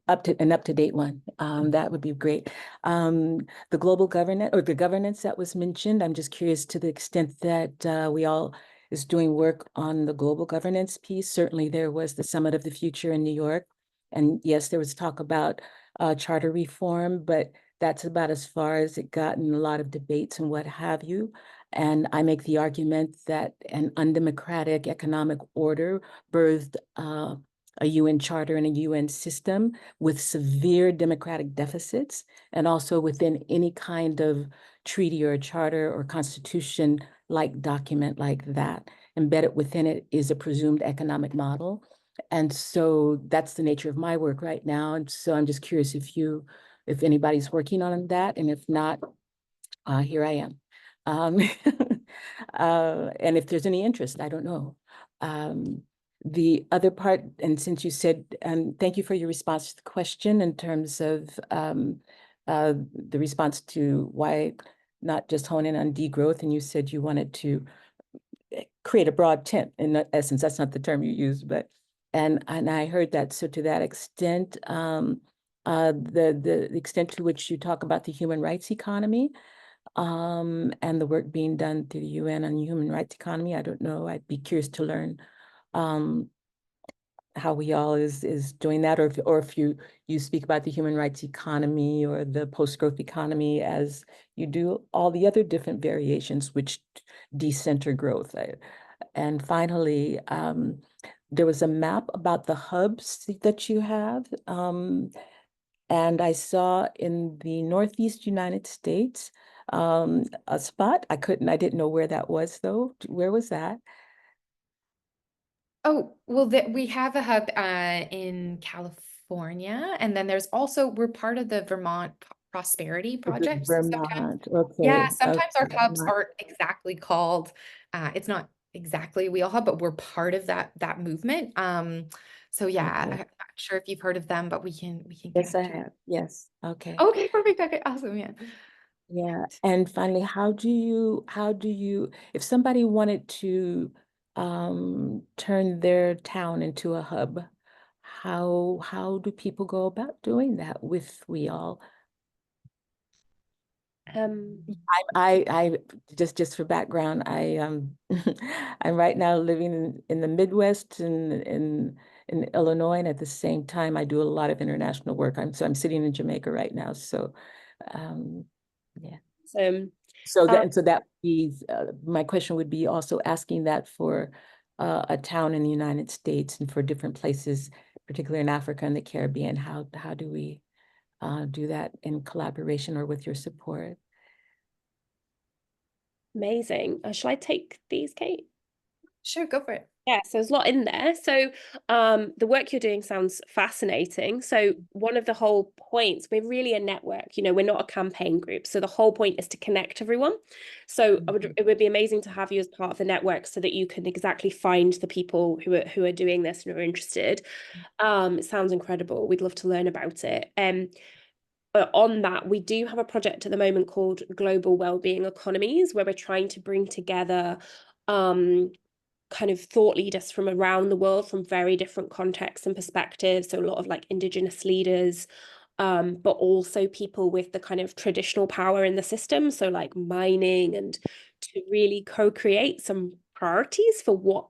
up to date one. That would be great. The global governance or the governance that was mentioned, I'm just curious to the extent that WEAll is doing work on the global governance piece. Certainly there was the Summit of the Future in New York. And yes, there was talk about charter reform, but that's about as far as it got in a lot of debates and what have you. And I make the argument that an undemocratic economic order birthed a UN charter and a UN system with severe democratic deficits, and also within any kind of treaty or charter or constitution like document like that, embedded within it is a presumed economic model. And so that's the nature of my work right now. And so I'm just curious if anybody's working on that, and if not, here I am. And if there's any interest, I don't know. The other part, and since you said, thank you for your response to the question in terms of the response to why not just hone in on degrowth, and you said you wanted to create a broad tent. In essence, that's not the term you used, but and I heard that. So to that extent, the extent to which you talk about the human rights economy, and the work being done through the UN on human rights economy, I don't know. I'd be curious to learn how WEAll is doing that, or if you speak about the human rights economy or the post-growth economy as you do all the other different variations which decenter growth. And finally, there was a map about the hubs that you have. And I saw in the Northeast United States a spot. I didn't know where that was though. Where was that? Oh, well, we have a hub in California, and then there's also, we're part of the Vermont Prosperity Project. So Vermont. Okay. yeah, sometimes our Okay. hubs aren't exactly called, it's not exactly WEAll Hub, but we're part of that movement. So yeah, Okay. I'm not sure if you've heard of them, but we can Yes, I connect you. have. Yes. Okay. Okay, perfect. Okay, awesome. Yeah. Yeah. And finally, how do you, if somebody wanted to turn their town into a hub, how do people go about doing that with WEAll? I just for background, I'm right now living in the Midwest in Illinois, and at the same time I do a lot of international work. I'm sitting in Jamaica right now. So yeah. So that would be my question would be also asking that for a town in the United States and for different places, particularly in Africa and the Caribbean. How do we do that in collaboration or with your support? Amazing. Shall I take these, Kate? Sure, go for it. Yeah, so there's a lot in there. So the work you're doing sounds fascinating. So one of the whole points, we're really a network, we're not a campaign group. So the whole point is to connect everyone. So it would be amazing to have you as part of the network so that you can exactly find the people who are doing this and are interested. It sounds incredible. We'd love to learn about it. But on that, we do have a project at the moment called Global Wellbeing Economies, where we're trying to bring together kind of thought leaders from around the world, from very different contexts and perspectives. So a lot of like Indigenous leaders, but also people with the kind of traditional power in the system. So like mining, and to really co-create some priorities for what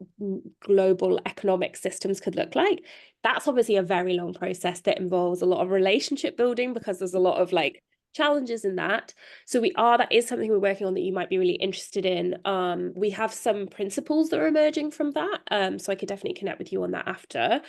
global economic systems could look like. That's obviously a very long process that involves a lot of relationship building, because there's a lot of like challenges in that. So that is something we're working on that you might be really interested in. We have some principles that are emerging from that. So I could definitely connect with you on that after.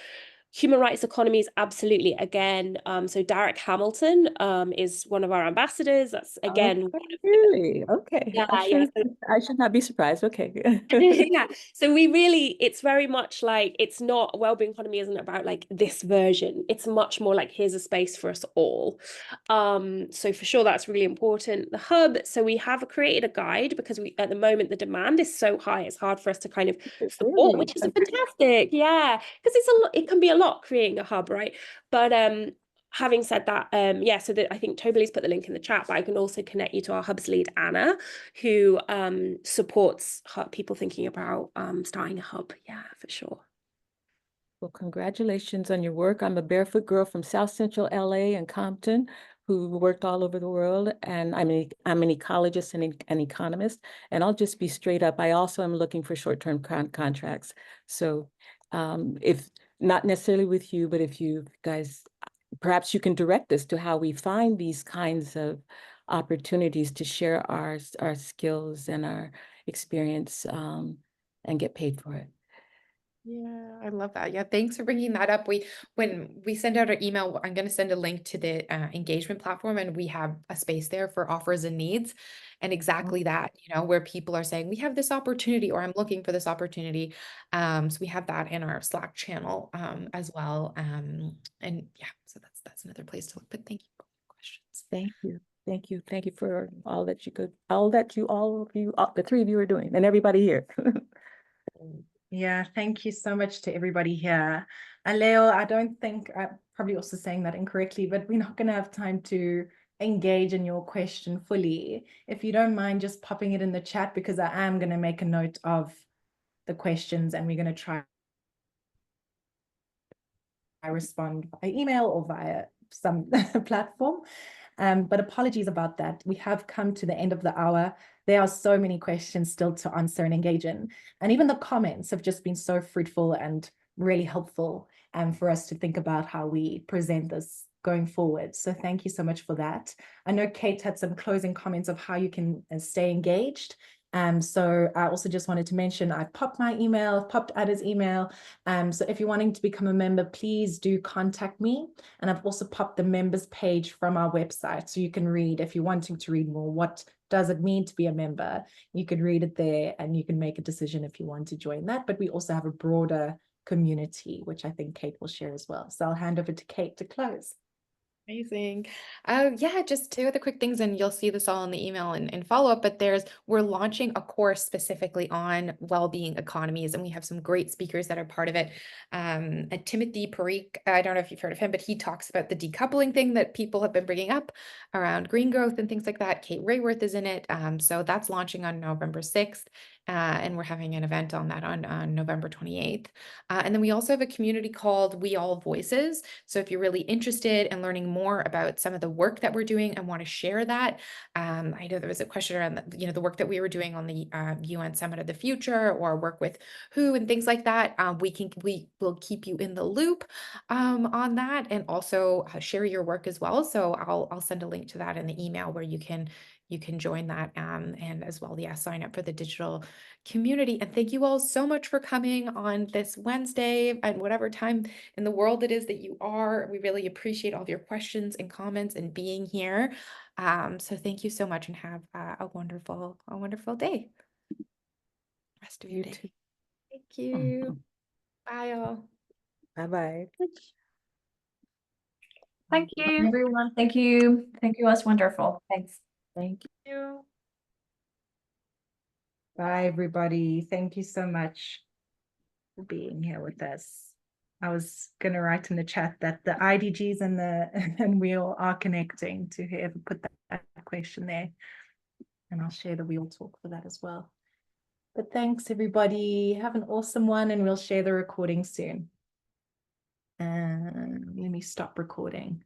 Human rights economies, absolutely. Again, so Derek Hamilton is one of our ambassadors. That's again, really? Okay. Yeah, I should not be surprised. Okay. Yeah. So it's very much like, it's not, wellbeing economy isn't about like this version. It's much more like, here's a space for us all. So for sure, that's really important. The hub. So we have created a guide, because at the moment the demand is so high, it's hard for us to kind of support, which is fantastic. Yeah, because it can be a lot creating a hub, right? But having said that, yeah, so that I think Toby's put the link in the chat, but I can also connect you to our hubs lead, Anna, who supports people thinking about starting a hub. Yeah, for sure. Well, congratulations on your work. I'm a barefoot girl from South Central LA and Compton who worked all over the world. And I'm an ecologist and an economist. And I'll just be straight up. I also am looking for short-term contracts. So if not necessarily with you, but if you guys, perhaps you can direct us to how we find these kinds of opportunities to share our skills and our experience and get paid for it. Yeah, I love that. Yeah, thanks for bringing that up. When we send out our email, I'm going to send a link to the engagement platform, and we have a space there for offers and needs, and exactly that, you know, where people are saying we have this opportunity, or I'm looking for this opportunity. So we have that in our Slack channel as well. And yeah, so that's another place to look. But thank you for your questions. Thank you. Thank you. Thank you for all that the three of you are doing, and everybody here. Yeah, thank you so much to everybody here. Leo, I don't think I'm probably also saying that incorrectly, but we're not going to have time to engage in your question fully. If you don't mind just popping it in the chat, because I am going to make a note of the questions and we're going to try respond by email or via some platform. But apologies about that. We have come to the end of the hour. There are so many questions still to answer and engage in. And even the comments have just been so fruitful and really helpful for us to think about how we present this going forward. So thank you so much for that. I know Kate had some closing comments of how you can stay engaged. So I also just wanted to mention, I've popped my email, I've popped Ada's email. So if you're wanting to become a member, please do contact me. And I've also popped the members page from our website. So you can read, if you're wanting to read more, what does it mean to be a member? You can read it there and you can make a decision if you want to join that. But we also have a broader community, which I think Kate will share as well. So I'll hand over to Kate to close. Amazing. Yeah, just two other quick things, and you'll see this all in the email and follow up, but we're launching a course specifically on well-being economies, and we have some great speakers that are part of it. And Timothy Parikh, I don't know if you've heard of him, but he talks about the decoupling thing that people have been bringing up around green growth and things like that. Kate Rayworth is in it. So that's launching on November 6th. And we're having an event on that on November 28th. And then we also have a community called WEAll Voices. So if you're really interested in learning more about some of the work that we're doing and want to share that, I know there was a question around the work that we were doing on the UN Summit of the Future, or work with WHO and things like that. We will keep you in the loop on that, and also share your work as well. So I'll send a link to that in the email where you can join that, and as well, yeah, sign up for the digital community. And thank you all so much for coming on this Wednesday and whatever time in the world it is that you are. We really appreciate all of your questions and comments and being here. So thank you so much, and have a wonderful day. Rest of your day. Too. Thank you. Bye all. Bye-bye. Thank you, everyone. Thank you. Thank you. That's wonderful. Thanks. Thank you. Bye, everybody. Thank you so much for being here with us. I was going to write in the chat that the IDGs and and WEAll are connecting, to whoever put that question there. And I'll share the WEAll talk for that as well. But thanks, everybody. Have an awesome one, and we'll share the recording soon. Let me stop recording.